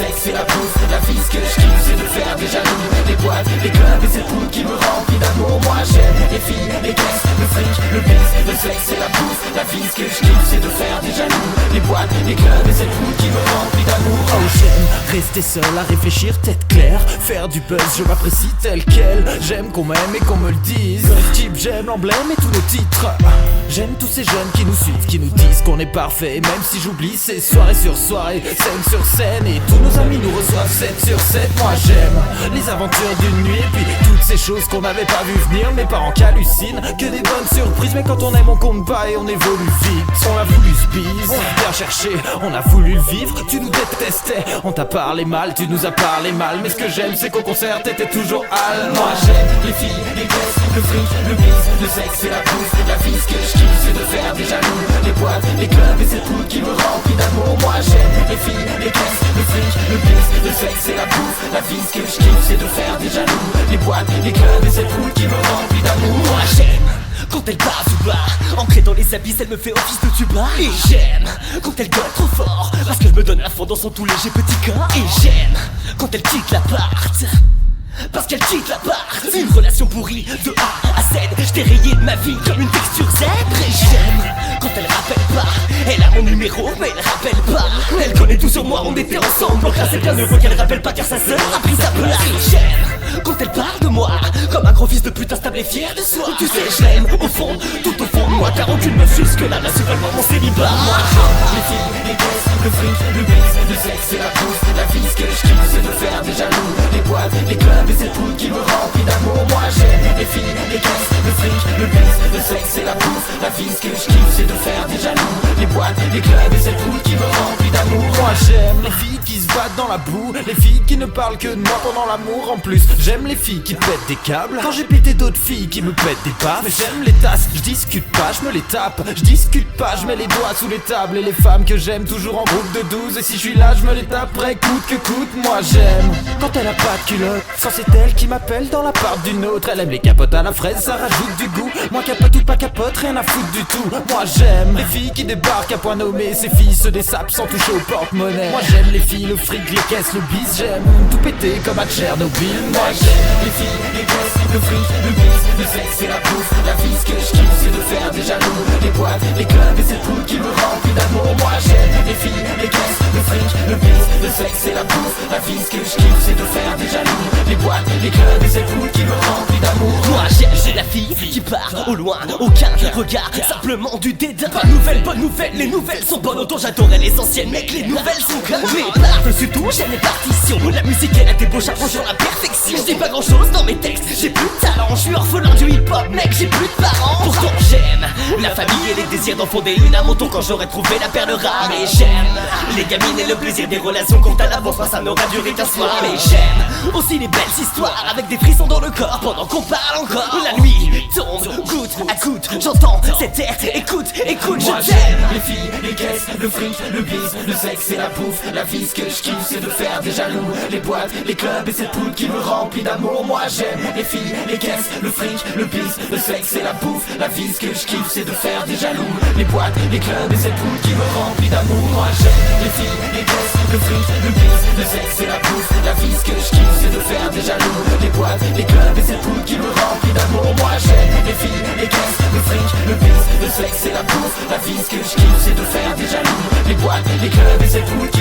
sexe et la bouffe. La vie ce que je kiffe c'est de faire des jaloux. Les boîtes, les clubs et cette poule qui me remplit d'amour. Moi j'aime les filles, les caisses, le fric, le biz, le sexe et la bouffe. La vie ce que je kiffe c'est de faire des jaloux. Les boîtes, les clubs et cette poule qui me remplit d'amour. Oh j'aime rester seul à réfléchir tête claire. Faire du buzz, je m'apprécie tel quel. J'aime qu'on m'aime et qu'on me le dise. Type j'aime l'emblème et tous nos titres. J'aime tous ces jeunes qui nous suivent, qui nous disent qu'on est parfait. Et même si j'oublie ces soirées sur soirée, scène sur scène, et tous nos amis nous reçoivent 7 sur 7. Moi j'aime les aventures d'une nuit et puis toutes ces choses qu'on n'avait pas vu venir. Mes parents qui hallucinent, que des bonnes surprises. Mais quand on aime on compte pas et on évolue vite. On a voulu se bise, on a bien cherché, on a voulu le vivre. Tu nous détestais, on t'a parlé mal, tu nous as parlé mal. Mais ce que j'aime c'est qu'au concert t'étais toujours hal. Moi j'aime les filles, les caisses, le fric, le biz, le sexe et la bouffe. La vie ce que je kiffe c'est de faire des jaloux. Les boîtes, les clubs et cette poule qui me remplit d'amour. Moi j'aime les filles, les caisses, le fric, le biz, le sexe et la bouffe. La vie ce que je kiffe c'est de faire des jaloux. Les boîtes, les clubs et cette poule qui me remplit d'amour. Moi j'aime quand elle passe ou bas, ancrée dans les abysses, elle me fait office de tuba. Et j'aime quand elle gueule trop fort, parce qu'elle me donne à fond dans son tout léger petit corps. Et j'aime quand elle quitte l'appart, parce qu'elle quitte l'appart. Une relation pourrie de A à Z, je t'ai rayé de ma vie comme une texture Z. Et j'aime quand elle rappelle pas, elle a mon numéro mais elle rappelle pas. Elle connaît tout sur moi, on était ensemble, donc là c'est bien heureux qu'elle rappelle pas car sa sœur a pris sa place. Et j'aime quand elle parle de moi comme un gros fils de pute instable et fier de soi. Tu sais je l'aime au fond, tout au fond de moi, car aucune meuf jusque là n'a su vraiment mon célibat. Moi j'aime les filles, les caisses, le fric, le biz, le sexe et la bouffe. La vie ce que je kiffe c'est de faire des jaloux. Les boîtes, les clubs et cette poule qui me remplit d'amour. Moi j'aime les filles, les caisses, le fric, le biz, le sexe et la bouffe. La vie ce que je kiffe c'est de faire des jaloux. Les boîtes, les clubs et cette poule qui me remplit d'amour. Moi j'aime les filles qui se battent dans la boue, les filles qui ne parlent que de moi pendant l'amour. En plus j'aime les filles qui pètent des câbles quand j'ai pété d'autres filles qui me pètent des baffes. Mais j'aime les tasses, je discute pas, je me les tape. Je discute pas, je mets les doigts sous les tables. Et les femmes que j'aime toujours en groupe de 12. Et si je suis là je me les taperai coûte que coûte. Moi j'aime quand elle a pas de culotte, sans c'est elle qui m'appelle dans l'appart d'une autre. Elle aime les capotes à la fraise, ça rajoute du goût. Moi capote ou pas capote, rien à foutre du tout. Moi j'aime les filles qui débarquent à point nommé. Ces filles se dessapent sans toucher au porte-monnaie. Moi j'aime les filles, le fric, les caisses, le bis. J'aime tout péter comme à Tchernobyl. Moi j'aime les filles, les caisses, le fric, le biz, le sexe et la bouffe. La vie ce que je kiffe c'est de faire des jaloux. Les boîtes, les clubs et cette poule qui me remplit d'amour. Moi j'aime les filles, les caisses, le fric, le biz, le sexe et la bouffe. La vie ce que je kiffe c'est de faire des jaloux. Les boîtes, les clubs et cette poule qui me remplit d'amour. Moi j'ai la fille qui part au loin, aucun regard, simplement du dédain. Bonne nouvelle, les nouvelles sont bonnes. Autant j'adorais les anciennes, mec, les nouvelles sont comme mes par-dessus tout, j'aime les partitions. La musique elle a des beaux j'approche sur la perfection. Je dis pas grand chose dans mes textes, j'ai plus de talent. Je suis orphelin du hip-hop, mec, j'ai plus de parents. Pourtant j'aime la famille et les désirs d'en fonder une à mon tour quand j'aurai trouvé la perle rare. Mais j'aime les gamines et le plaisir des relations quand à l'avance, ça n'aura duré qu'un soir. Mais j'aime aussi les belles histoires avec des frissons dans le corps pendant qu'on parle encore. La nuit tombe, goutte à goutte, j'entends cet air, écoute, Moi je j'aime t'aime. les filles, les caisses, le fric, le biz, le sexe et la bouffe. La vie ce que je kiffe c'est de faire des jaloux. Les boîtes, les clubs et cette poule qui me remplit d'amour. Moi j'aime les filles, les caisses, le fric, le biz, le sexe et la bouffe. La vie ce que je kiffe c'est de faire des jaloux. Les boîtes, les clubs et cette poule qui me remplit d'amour. Moi j'aime les filles, les caisses, le fric, le biz, le sexe et la bouffe. La vie ce que je kiffe c'est de faire des jaloux. Les boîtes, les clubs et cette poule qui me remplit d'amour. Moi j'aime les filles, les caisses, le fric, le biz, le sexe et la bouffe. La vie ce que je kiffe c'est de faire des jaloux. Les boîtes, les clubs et cette poule qui